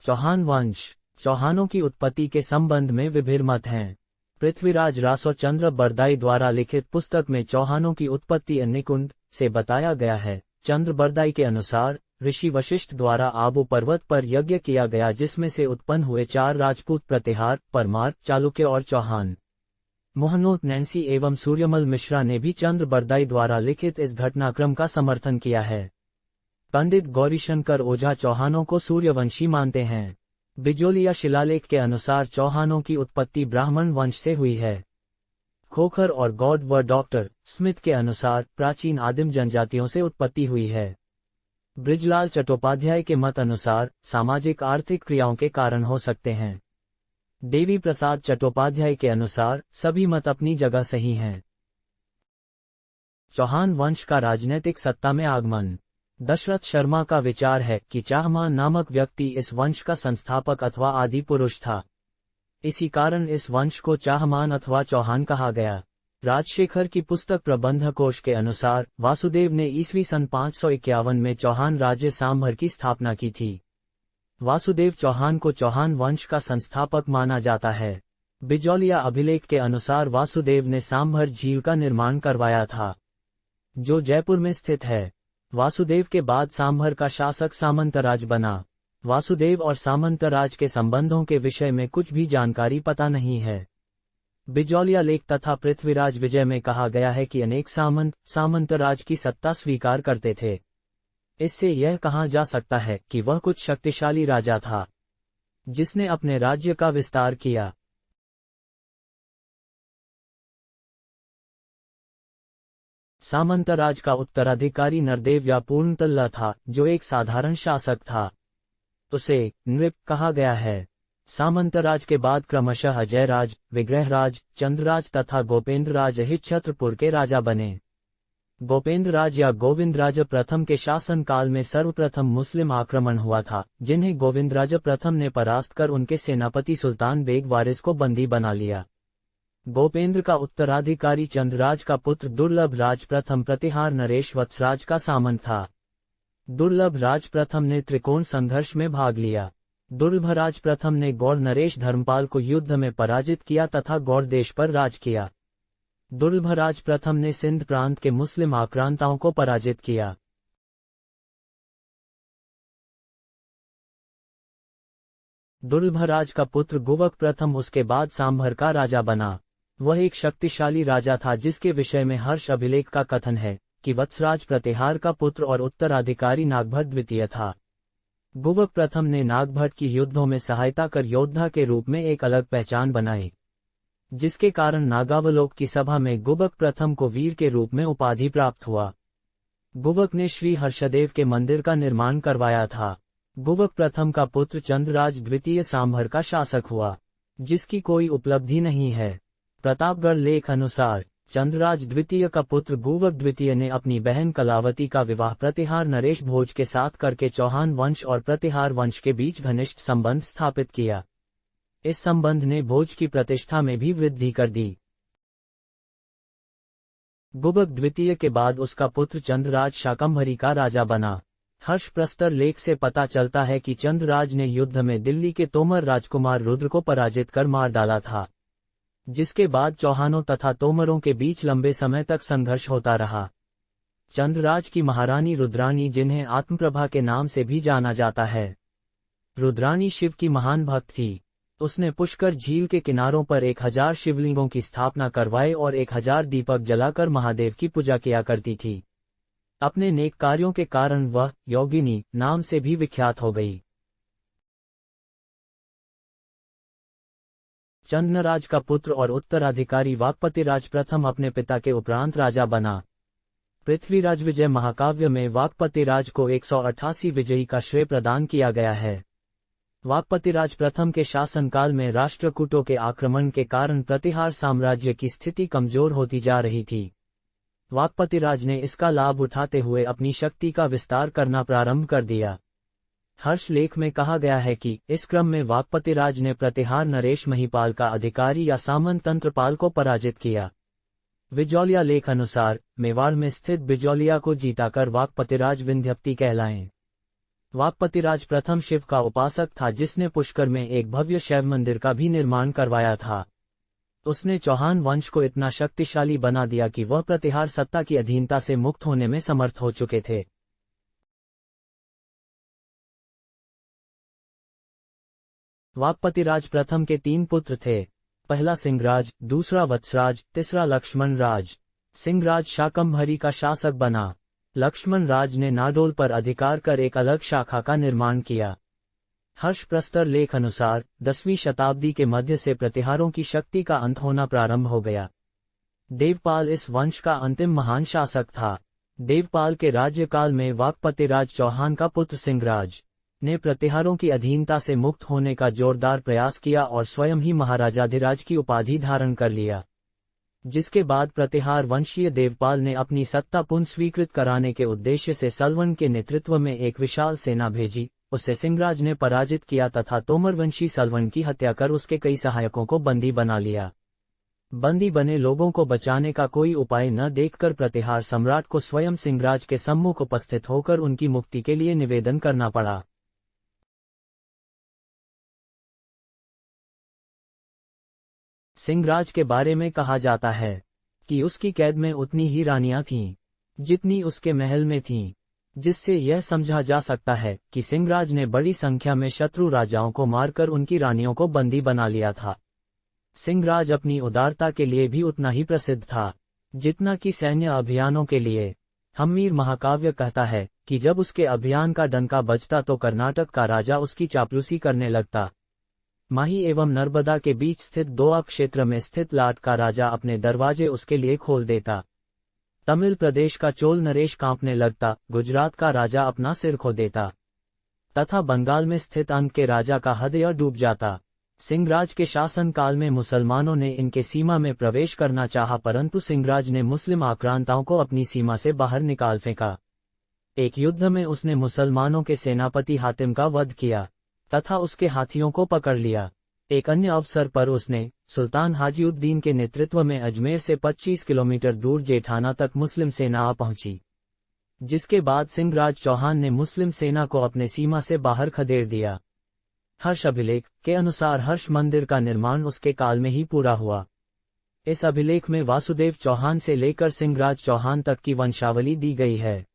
चौहान वंश। चौहानों की उत्पत्ति के संबंध में विभिन्न मत हैं। पृथ्वीराज रासोचंद्र बरदाई द्वारा लिखित पुस्तक में चौहानों की उत्पत्ति अग्निकुंड से बताया गया है। चंद्र बरदाई के अनुसार ऋषि वशिष्ठ द्वारा आबू पर्वत पर यज्ञ किया गया, जिसमें से उत्पन्न हुए 4 राजपूत प्रतिहार, परमार, चालुक्य और चौहान। मोहनोत नैन्सी एवं सूर्यमल मिश्रा ने भी चंद्र बरदाई द्वारा लिखित इस घटनाक्रम का समर्थन किया है। पंडित गौरीशंकर ओझा चौहानों को सूर्यवंशी मानते हैं। बिजोलिया शिलालेख के अनुसार चौहानों की उत्पत्ति ब्राह्मण वंश से हुई है। खोखर और गॉड व डॉक्टर स्मिथ के अनुसार प्राचीन आदिम जनजातियों से उत्पत्ति हुई है। ब्रिजलाल चट्टोपाध्याय के मत अनुसार सामाजिक आर्थिक क्रियाओं के कारण हो सकते हैं। देवी प्रसाद चट्टोपाध्याय के अनुसार सभी मत अपनी जगह सही हैं। चौहान वंश का राजनीतिक सत्ता में आगमन। दशरथ शर्मा का विचार है कि चाहमान नामक व्यक्ति इस वंश का संस्थापक अथवा आदि पुरुष था। इसी कारण इस वंश को चाहमान अथवा चौहान कहा गया। राजशेखर की पुस्तक प्रबंध कोश के अनुसार वासुदेव ने ईस्वी सन 551 में चौहान राज्य सांभर की स्थापना की थी। वासुदेव चौहान को चौहान वंश का संस्थापक माना जाता है। बिजौलिया अभिलेख के अनुसार वासुदेव ने सांभर झील का निर्माण करवाया था, जो जयपुर में स्थित है। वासुदेव के बाद सांभर का शासक सामंतराज बना। वासुदेव और सामंतराज के संबंधों के विषय में कुछ भी जानकारी पता नहीं है। बिजौलिया लेख तथा पृथ्वीराज विजय में कहा गया है कि अनेक सामंतराज की सत्ता स्वीकार करते थे। इससे यह कहा जा सकता है कि वह कुछ शक्तिशाली राजा था, जिसने अपने राज्य का विस्तार किया। सामंतराज का उत्तराधिकारी नरदेव या पूर्णतल्ला था, जो एक साधारण शासक था। उसे नृप कहा गया है। सामंतराज के बाद क्रमशः अजयराज, विग्रहराज, चंद्रराज तथा गोपेंद्रराज हित छत्रपुर के राजा बने। गोपेंद्रराज या गोविंदराज प्रथम के शासनकाल में सर्वप्रथम मुस्लिम आक्रमण हुआ था, जिन्हें गोविंदराज प्रथम ने परास्त कर उनके सेनापति सुल्तान बेग वारिस को बंदी बना लिया। गोपेंद्र का उत्तराधिकारी चंद्रराज का पुत्र दुर्लभ राज प्रथम प्रतिहार नरेश वत्सराज का सामंत था। दुर्लभ राज प्रथम ने त्रिकोण संघर्ष में भाग लिया। दुर्लभराज प्रथम ने गौड़ नरेश धर्मपाल को युद्ध में पराजित किया तथा गौड़ देश पर राज किया। दुर्लभराज प्रथम ने सिंध प्रांत के मुस्लिम आक्रांताओं को पराजित किया। दुर्लभराज का पुत्र गुवक प्रथम उसके बाद सांभर का राजा बना। वह एक शक्तिशाली राजा था, जिसके विषय में हर्ष अभिलेख का कथन है कि वत्सराज प्रतिहार का पुत्र और उत्तराधिकारी नागभट्ट द्वितीय था। गुवक प्रथम ने नागभट्ट की युद्धों में सहायता कर योद्धा के रूप में एक अलग पहचान बनाई, जिसके कारण नागावलोक की सभा में गुवक प्रथम को वीर के रूप में उपाधि प्राप्त हुआ। गुवक ने श्री हर्षदेव के मंदिर का निर्माण करवाया था। गुवक प्रथम का पुत्र चंद्रराज द्वितीय सांभर का शासक हुआ, जिसकी कोई उपलब्धि नहीं है। प्रतापगढ़ लेख अनुसार चंद्रराज द्वितीय का पुत्र गुवक द्वितीय ने अपनी बहन कलावती का विवाह प्रतिहार नरेश भोज के साथ करके चौहान वंश और प्रतिहार वंश के बीच घनिष्ठ संबंध स्थापित किया। इस संबंध ने भोज की प्रतिष्ठा में भी वृद्धि कर दी। गुवक द्वितीय के बाद उसका पुत्र चंद्रराज शाकंभरी का राजा बना। हर्ष प्रस्तर लेख से पता चलता है कि चंद्रराज ने युद्ध में दिल्ली के तोमर राजकुमार रुद्र को पराजित कर मार डाला था, जिसके बाद चौहानों तथा तोमरों के बीच लंबे समय तक संघर्ष होता रहा। चंद्रराज की महारानी रुद्राणी, जिन्हें आत्मप्रभा के नाम से भी जाना जाता है, रुद्राणी शिव की महान भक्त थी। उसने पुष्कर झील के किनारों पर 1000 शिवलिंगों की स्थापना करवाए और 1000 दीपक जलाकर महादेव की पूजा किया करती थी। अपने नेक कार्यों के कारण वह योगिनी नाम से भी विख्यात हो गई। चंद्रराज का पुत्र और उत्तराधिकारी वाकपतिराज प्रथम अपने पिता के उपरांत राजा बना। पृथ्वीराज विजय महाकाव्य में वाकपतिराज को 188 विजयी का श्रेय प्रदान किया गया है। वाकपतिराज प्रथम के शासनकाल में राष्ट्रकूटों के आक्रमण के कारण प्रतिहार साम्राज्य की स्थिति कमजोर होती जा रही थी। वाकपतिराज ने इसका लाभ उठाते हुए अपनी शक्ति का विस्तार करना प्रारंभ कर दिया। हर्ष लेख में कहा गया है कि इस क्रम में वाकपतिराज ने प्रतिहार नरेश महिपाल का अधिकारी या सामंत तंत्रपाल को पराजित किया। बिजौलिया लेख अनुसार मेवाड़ में स्थित बिजौलिया को जीताकर वाकपतिराज विंध्यपति कहलाएं। वाकपतिराज प्रथम शिव का उपासक था जिसने पुष्कर में एक भव्य शैव मंदिर का भी निर्माण करवाया था। उसने चौहान वंश को इतना शक्तिशाली बना दिया कि वह प्रतिहार सत्ता की अधीनता से मुक्त होने में समर्थ हो चुके थे। वाकपतिराज प्रथम के 3 पुत्र थे। पहला सिंहराज, दूसरा वत्सराज, तीसरा लक्ष्मण राज। सिंहराज शाकंभरी का शासक बना। लक्ष्मण राज ने नाडोल पर अधिकार कर एक अलग शाखा का निर्माण किया। हर्षप्रस्तर लेख अनुसार 10वीं शताब्दी के मध्य से प्रतिहारों की शक्ति का अंत होना प्रारंभ हो गया। देवपाल इस वंश का अंतिम महान शासक था। देवपाल के राज्यकाल में वाकपतिराज चौहान का पुत्र सिंहराज ने प्रतिहारों की अधीनता से मुक्त होने का जोरदार प्रयास किया और स्वयं ही महाराजाधिराज की उपाधि धारण कर लिया। जिसके बाद प्रतिहार वंशीय देवपाल ने अपनी सत्ता पुनः स्वीकृत कराने के उद्देश्य से सलवन के नेतृत्व में एक विशाल सेना भेजी। उसे सिंहराज ने पराजित किया तथा तोमरवंशी सलवन की हत्या कर उसके कई सहायकों को बंदी बना लिया। बंदी बने लोगों को बचाने का कोई उपाय न देखकर प्रतिहार सम्राट को स्वयं सिंहराज के सम्मुख उपस्थित होकर उनकी मुक्ति के लिए निवेदन करना पड़ा। सिंहराज के बारे में कहा जाता है कि उसकी कैद में उतनी ही रानियां थीं जितनी उसके महल में थीं, जिससे यह समझा जा सकता है कि सिंहराज ने बड़ी संख्या में शत्रु राजाओं को मारकर उनकी रानियों को बंदी बना लिया था। सिंहराज अपनी उदारता के लिए भी उतना ही प्रसिद्ध था जितना कि सैन्य अभियानों के लिए। हम्मीर महाकाव्य कहता है कि जब उसके अभियान का डंका बजता तो कर्नाटक का राजा उसकी चापलूसी करने लगता। माही एवं नर्मदा के बीच स्थित दोआब क्षेत्र में स्थित लाट का राजा अपने दरवाजे उसके लिए खोल देता। तमिल प्रदेश का चोल नरेश कांपने लगता, गुजरात का राजा अपना सिर खो देता तथा बंगाल में स्थित अंक के राजा का हृदय डूब जाता। सिंहराज के शासन काल में मुसलमानों ने इनके सीमा में प्रवेश करना चाहा, परंतु सिंहराज ने मुस्लिम आक्रांताओं को अपनी सीमा से बाहर निकाल फेंका। एक युद्ध में उसने मुसलमानों के सेनापति हातिम का वध किया तथा उसके हाथियों को पकड़ लिया। एक अन्य अवसर पर उसने सुल्तान हाजीउद्दीन के नेतृत्व में अजमेर से 25 किलोमीटर दूर जेठाना तक मुस्लिम सेना आ पहुंची, जिसके बाद सिंहराज चौहान ने मुस्लिम सेना को अपने सीमा से बाहर खदेड़ दिया। हर्ष अभिलेख के अनुसार हर्ष मंदिर का निर्माण उसके काल में ही पूरा हुआ। इस अभिलेख में वासुदेव चौहान से लेकर सिंहराज चौहान तक की वंशावली दी गई है।